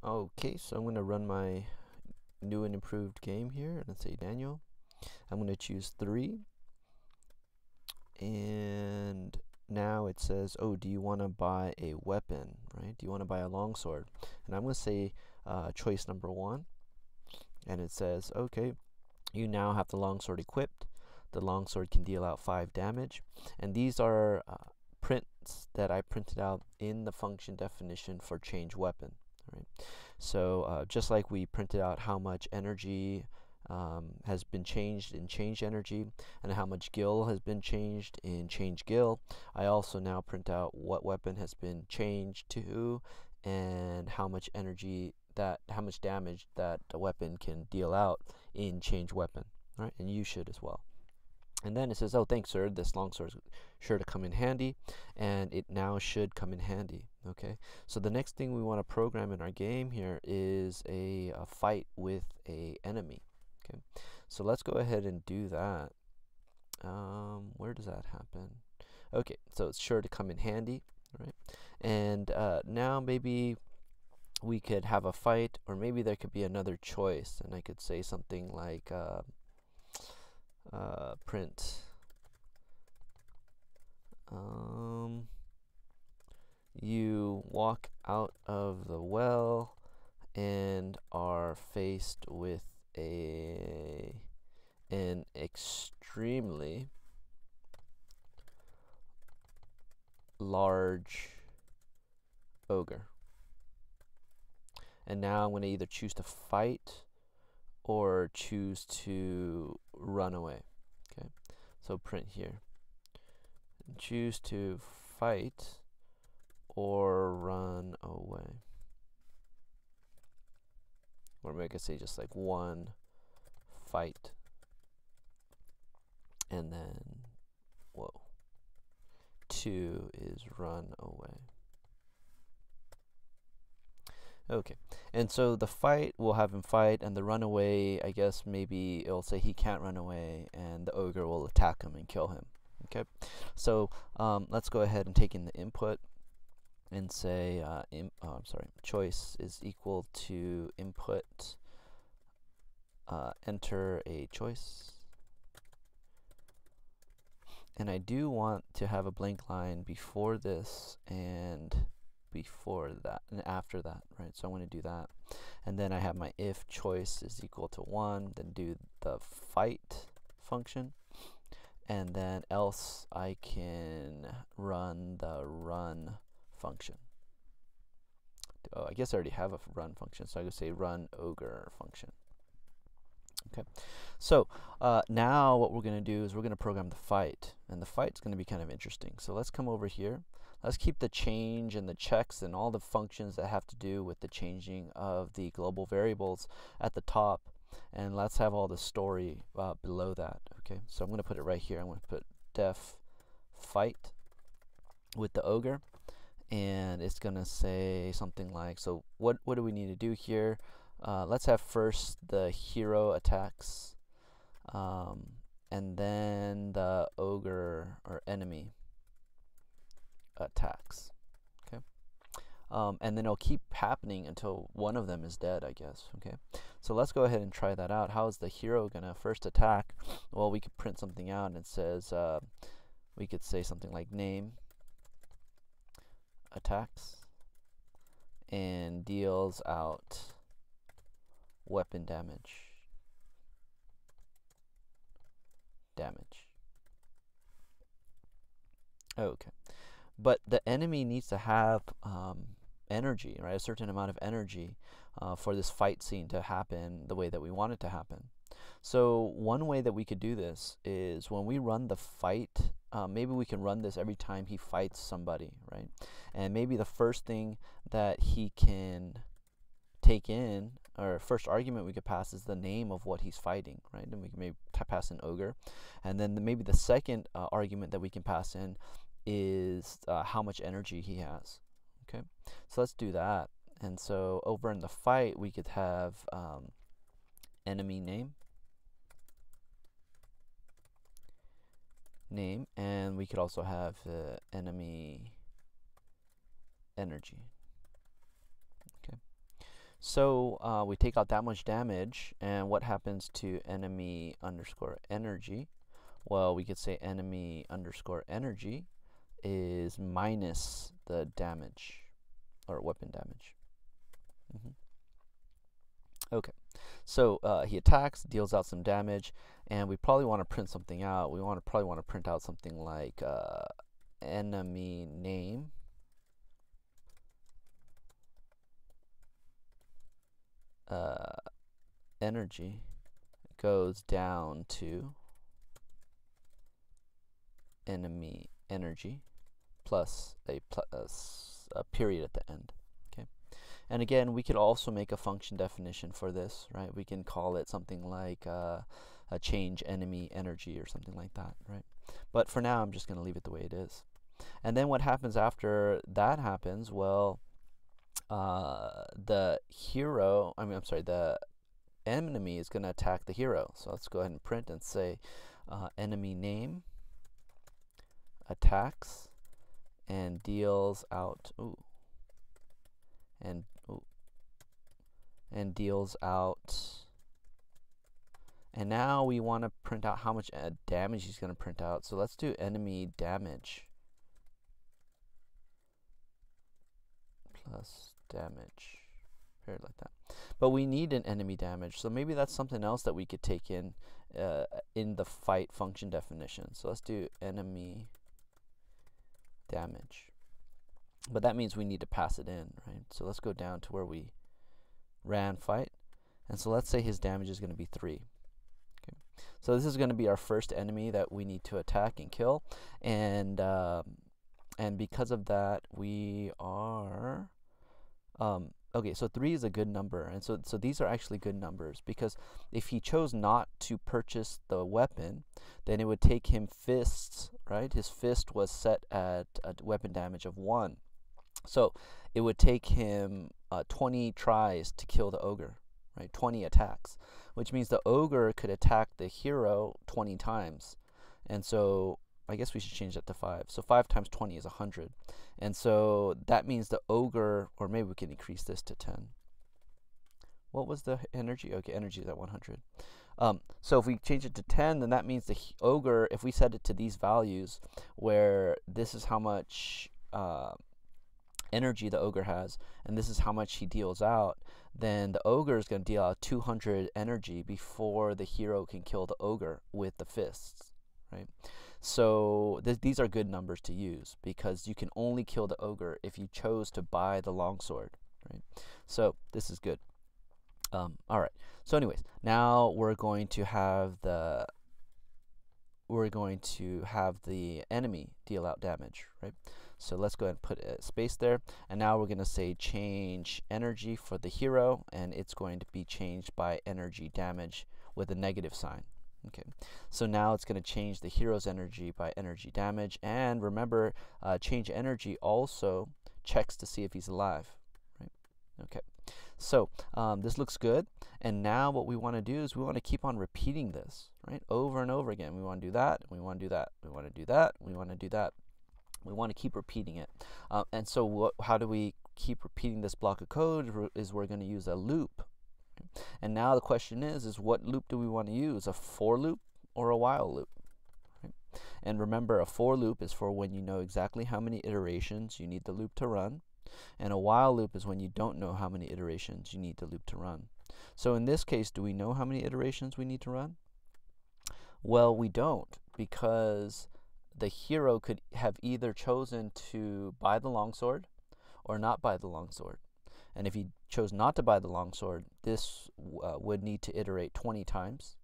Okay, so I'm going to run my new and improved game here, and say Daniel. I'm going to choose 3, and now it says, oh, do you want to buy a weapon, right? Do you want to buy a longsword? And I'm going to say choice number 1, and it says, okay, you now have the longsword equipped. The longsword can deal out 5 damage, and these are prints that I printed out in the function definition for change weapon. Right? So just like we printed out how much energy has been changed in change energy and how much gil has been changed in change gil, I also now print out what weapon has been changed to and how much energy how much damage that a weapon can deal out in change weapon. Right? And you should as well. And then it says, oh, thanks, sir. This longsword is sure to come in handy, and it now should come in handy. Okay, so the next thing we want to program in our game here is a fight with a enemy. Okay, so let's go ahead and do that. Where does that happen? Okay, so it's sure to come in handy, right? And now maybe we could have a fight, or maybe there could be another choice, and I could say something like print you walk out of the well and are faced with an extremely large ogre. And now I'm going to either choose to fight or choose to run away. Okay, so print here. Choose to fight or run away. Or maybe I could say just like 1 fight, and then 2 is run away. Okay, and so the fight, we'll have him fight, and the runaway, I guess maybe it'll say he can't run away, and the ogre will attack him and kill him. Okay, so let's go ahead and take in the input and say, choice is equal to input, enter a choice. And I do want to have a blank line before this and before that and after that, right? So I'm going to do that. And then I have my if choice is equal to 1, then do the fight function. And then else I can run the run function. Oh, I guess I already have a run function, so I could say run ogre function. Okay, so now what we're going to do is we're going to program the fight, and the fight's going to be kind of interesting. So let's come over here. Let's keep the change and the checks and all the functions that have to do with the changing of the global variables at the top, and let's have all the story below that. Okay, so I'm going to put it right here. I'm going to put def fight with the ogre, and it's going to say something like, so what do we need to do here? Let's have first the hero attacks, and then the ogre or enemy attacks. Okay, and then it'll keep happening until one of them is dead, I guess. Okay, so let's go ahead and try that out. How is the hero gonna first attack? Well, we could print something out, and it says we could say something like name attacks and deals out weapon damage. Okay, but the enemy needs to have energy, right? A certain amount of energy for this fight scene to happen the way that we want it to happen. So one way that we could do this is when we run the fight, maybe we can run this every time he fights somebody, right? And maybe the first thing that he can take in, or first argument we could pass, is the name of what he's fighting, right? And we can maybe pass in ogre, and then maybe the second argument that we can pass in is how much energy he has. Okay, so let's do that. And so over in the fight we could have enemy name, and we could also have enemy energy. So we take out that much damage, and what happens to enemy underscore energy? Well, we could say enemy underscore energy is minus the damage, or weapon damage. Okay, so he attacks, deals out some damage, and we probably want to print something out. We probably want to print out something like enemy name energy goes down to enemy energy plus a period at the end. Okay, and again, we could also make a function definition for this, right? We can call it something like a change enemy energy or something like that, right? But for now, I'm just going to leave it the way it is. And then what happens after that happens? Well, the enemy is going to attack the hero. So let's go ahead and print and say enemy name attacks and deals out and deals out, and now we want to print out how much damage he's going to print out. So let's do enemy damage plus damage, period, like that. But we need an enemy damage, so maybe that's something else that we could take in the fight function definition. So let's do enemy damage, but that means we need to pass it in, right? So let's go down to where we ran fight, and so let's say his damage is going to be 3. Okay, so this is going to be our first enemy that we need to attack and kill, and because of that we are okay, so 3 is a good number, and so these are actually good numbers, because if he chose not to purchase the weapon, then it would take him fists, right? His fist was set at a weapon damage of 1. So it would take him 20 tries to kill the ogre, right? 20 attacks, which means the ogre could attack the hero 20 times. And so I guess we should change that to 5. So 5 times 20 is 100. And so that means the ogre, or maybe we can increase this to 10. What was the energy? Okay, energy is at 100. So if we change it to 10, then that means the ogre, if we set it to these values, where this is how much energy the ogre has, and this is how much he deals out, then the ogre is going to deal out 200 energy before the hero can kill the ogre with the fists, right? So these are good numbers to use, because you can only kill the ogre if you chose to buy the longsword, right? So this is good. All right. So anyways, now we're going to have the enemy deal out damage, right? So let's go ahead and put a space there, and now we're going to say change energy for the hero, and it's going to be changed by energy damage with a negative sign. Okay, so now it's going to change the hero's energy by energy damage, and remember, change energy also checks to see if he's alive, right? Okay, so this looks good, and now what we want to do is we want to keep on repeating this, right, over and over again. We want to do that, we want to do that, we want to do that, we want to do that. We want to keep repeating it, and so how do we keep repeating this block of code? Is we're going to use a loop. And now the question is what loop do we want to use, a for loop or a while loop? Right? And remember, a for loop is for when you know exactly how many iterations you need the loop to run, and a while loop is when you don't know how many iterations you need the loop to run. So in this case, do we know how many iterations we need to run? Well, we don't, because the hero could have either chosen to buy the longsword or not buy the longsword. And if he chose not to buy the longsword, this would need to iterate 20 times.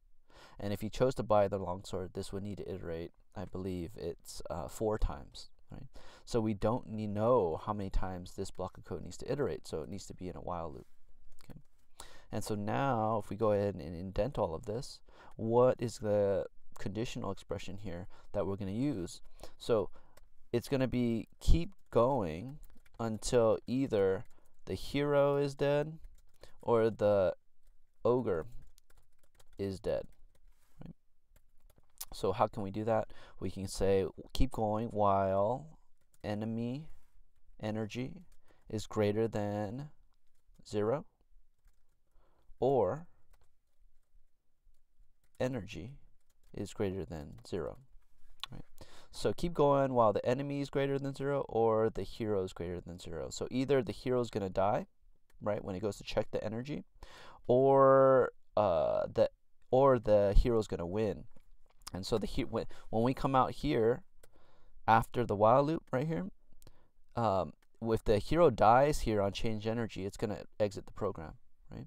And if he chose to buy the longsword, this would need to iterate, I believe it's 4 times. Right? So we don't know how many times this block of code needs to iterate, so it needs to be in a while loop. Okay? And so now, if we go ahead and indent all of this, what is the conditional expression here that we're going to use? So it's going to be keep going until either the hero is dead or the ogre is dead. Right? So how can we do that? We can say keep going while enemy energy is greater than 0, or energy is greater than 0. Right? So keep going while the enemy is greater than 0 or the hero is greater than 0. So either the hero is going to die, right, when it goes to check the energy, or the hero is going to win. And so when we come out here after the while loop right here, if the hero dies here on change energy, it's going to exit the program, right?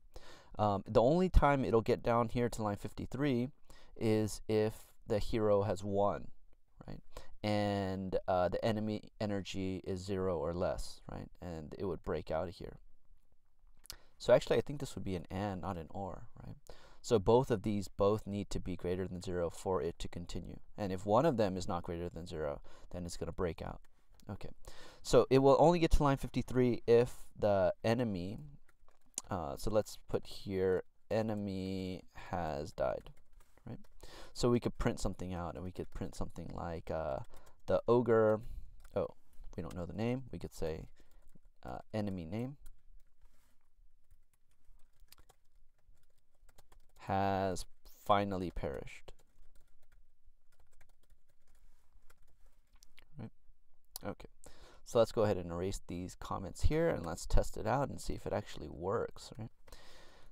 The only time it'll get down here to line 53 is if the hero has won, right? And the enemy energy is 0 or less, right? And it would break out of here. So actually, I think this would be an and, not an or, right? So both of these need to be greater than 0 for it to continue. And if one of them is not greater than 0, then it's going to break out. Okay, so it will only get to line 53 if the enemy, so let's put here, enemy has died, right? So we could print something out, and we could print something like the ogre, oh, we don't know the name, we could say enemy name has finally perished. Right? Okay, so let's go ahead and erase these comments here, and let's test it out and see if it actually works. Right?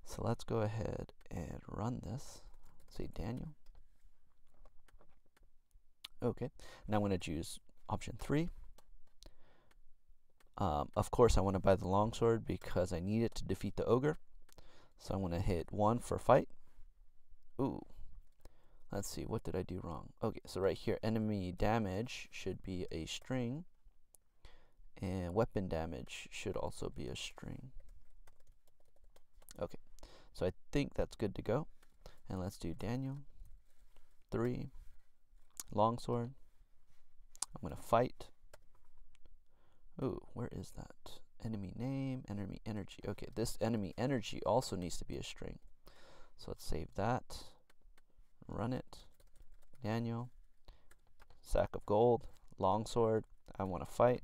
So let's go ahead and run this. Say Daniel. Okay, now I'm going to choose option 3. Of course, I want to buy the longsword because I need it to defeat the ogre. So I'm going to hit 1 for fight. Ooh, let's see, what did I do wrong? Okay, so right here, enemy damage should be a string, and weapon damage should also be a string. Okay, so I think that's good to go. And let's do Daniel 3 longsword. I'm going to fight. Ooh, where is that? Enemy name, enemy energy. Okay, this enemy energy also needs to be a string. So let's save that, run it, Daniel, sack of gold, longsword, I want to fight,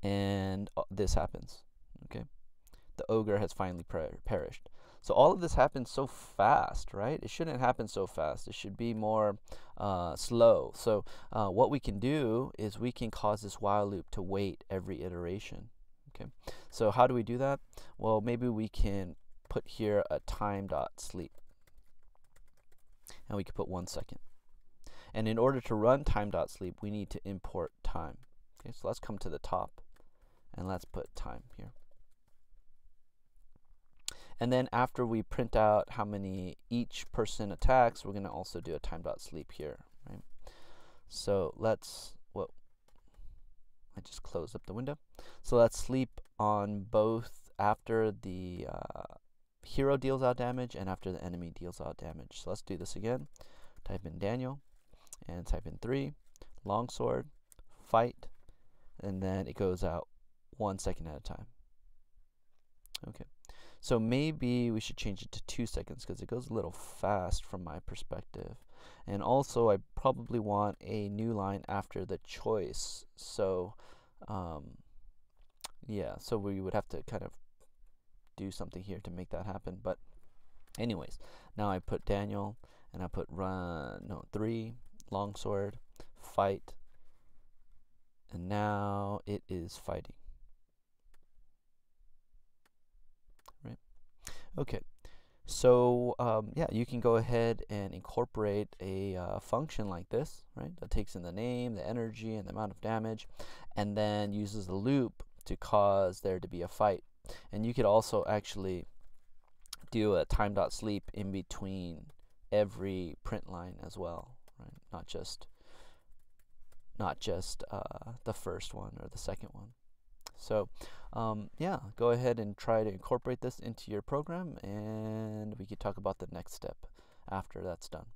and this happens, okay? The ogre has finally perished. So all of this happens so fast, right? It shouldn't happen so fast. It should be more slow. So what we can do is we can cause this while loop to wait every iteration, okay? So how do we do that? Well, maybe we can put here a time.sleep, and we could put 1 second. And in order to run time.sleep, we need to import time. Okay, so let's come to the top, and let's put time here. And then after we print out how many each person attacks, we're going to also do a time.sleep here, right? So let's, well, I just closed up the window. So let's sleep on both after the hero deals out damage and after the enemy deals out damage. So let's do this again. Type in Daniel and type in 3, longsword, fight, and then it goes out 1 second at a time. Okay, so maybe we should change it to 2 seconds because it goes a little fast from my perspective. And also I probably want a new line after the choice. So yeah, so we would have to kind of do something here to make that happen. But anyways, now I put Daniel and I put 3 longsword, fight, and now it is fighting. Right? Okay, so yeah, you can go ahead and incorporate a function like this, right, that takes in the name, the energy, and the amount of damage, and then uses the loop to cause there to be a fight. And you could also actually do a time.sleep in between every print line as well, right? Not just the first one or the second one. So yeah, go ahead and try to incorporate this into your program, and we could talk about the next step after that's done.